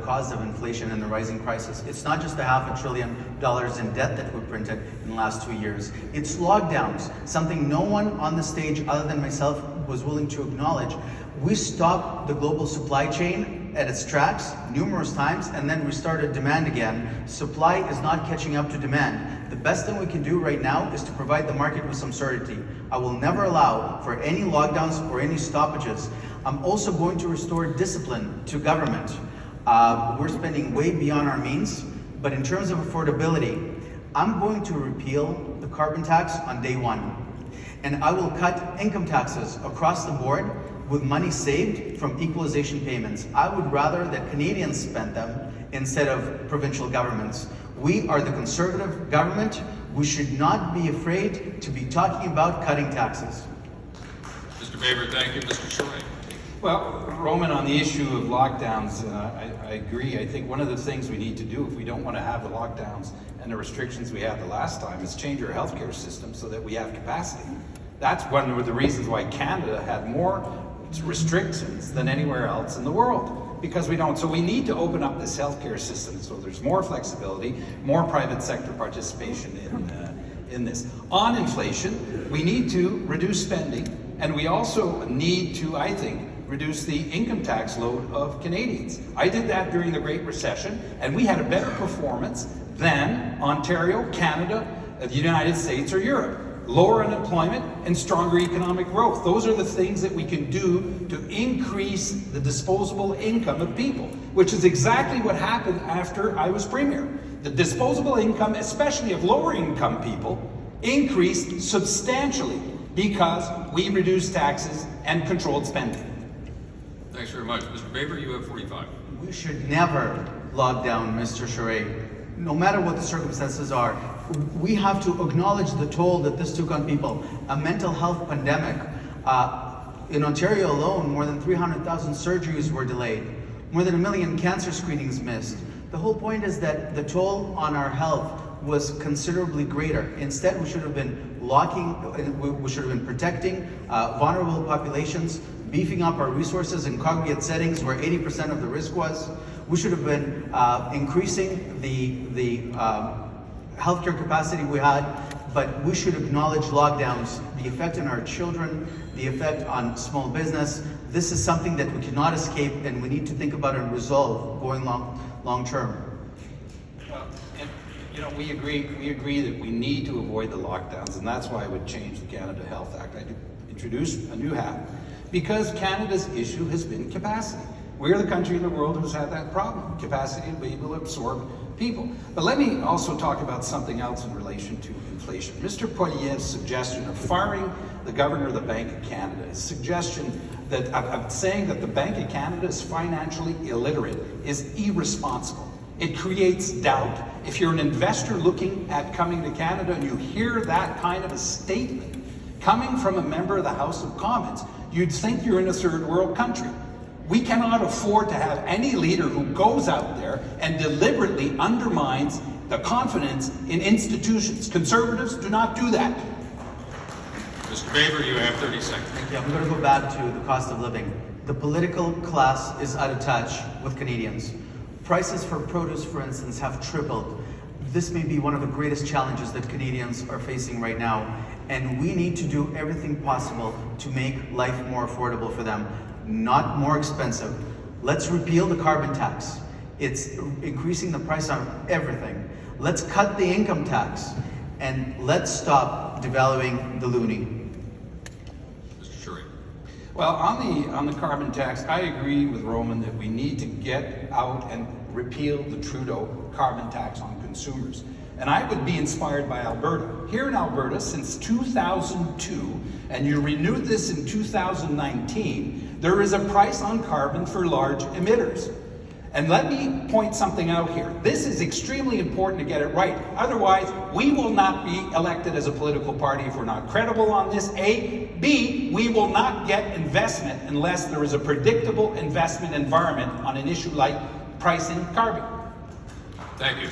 cause of inflation and the rising prices. It's not just the $500 billion in debt that we printed in the last 2 years. It's lockdowns, something no one on the stage other than myself was willing to acknowledge. We stopped the global supply chain at its tracks numerous times and then restarted demand again. Supply is not catching up to demand. The best thing we can do right now is to provide the market with some certainty. I will never allow for any lockdowns or any stoppages. I'm also going to restore discipline to government. We're spending way beyond our means, but in terms of affordability, I'm going to repeal the carbon tax on day one. And I will cut income taxes across the board with money saved from equalization payments. I would rather that Canadians spend them instead of provincial governments. We are the Conservative government. We should not be afraid to be talking about cutting taxes. Mr. Baber, thank you. Mr. Charest. Well, Roman, on the issue of lockdowns, I agree. I think one of the things we need to do if we don't want to have the lockdowns and the restrictions we had the last time is change our healthcare system so that we have capacity. That's one of the reasons why Canada had more restrictions than anywhere else in the world, because we don't. So we need to open up this healthcare system so there's more flexibility, more private sector participation in this. On inflation, we need to reduce spending, and we also need to, I think, reduce the income tax load of Canadians. I did that during the Great Recession, and we had a better performance than Ontario, Canada, the United States, or Europe. Lower unemployment and stronger economic growth. Those are the things that we can do to increase the disposable income of people, which is exactly what happened after I was Premier. The disposable income, especially of lower income people, increased substantially because we reduced taxes and controlled spending. Thanks very much. Mr. Baber, you have 45. We should never lock down, Mr. Charest. No matter what the circumstances are, we have to acknowledge the toll that this took on people. A mental health pandemic. In Ontario alone, more than 300,000 surgeries were delayed. More than 1 million cancer screenings missed. The whole point is that the toll on our health was considerably greater. Instead, we should have been we should have been protecting vulnerable populations, beefing up our resources in congregate settings where 80% of the risk was. We should have been increasing the healthcare capacity we had, but we should acknowledge lockdowns, the effect on our children, the effect on small business. This is something that we cannot escape, and we need to think about and resolve going long term. We agree that we need to avoid the lockdowns, and that's why I would change the Canada Health Act. I'd introduce a new hat, because Canada's issue has been capacity. We're the country in the world who's had that problem, capacity to be able to absorb people. But let me also talk about something else in relation to inflation. Mr. Poilievre's suggestion of firing the Governor of the Bank of Canada, his suggestion that of saying that the Bank of Canada is financially illiterate is irresponsible. It creates doubt. If you're an investor looking at coming to Canada and you hear that kind of a statement coming from a member of the House of Commons, you'd think you're in a third world country. We cannot afford to have any leader who goes out there and deliberately undermines the confidence in institutions. Conservatives do not do that. Mr. Baber, you have 30 seconds. Thank you. I'm going to go back to the cost of living. The political class is out of touch with Canadians. Prices for produce, for instance, have tripled. This may be one of the greatest challenges that Canadians are facing right now, and we need to do everything possible to make life more affordable for them, not more expensive. Let's repeal the carbon tax. It's increasing the price on everything. Let's cut the income tax, and let's stop devaluing the loonie. Mr. Charest. Well, on the carbon tax, I agree with Roman that we need to get out and repeal the Trudeau carbon tax on consumers. And I would be inspired by Alberta. Here in Alberta, since 2002, and you renewed this in 2019, there is a price on carbon for large emitters. And let me point something out here. This is extremely important to get it right. Otherwise, we will not be elected as a political party if we're not credible on this, A. B, we will not get investment unless there is a predictable investment environment on an issue like pricing carbon. Thank you.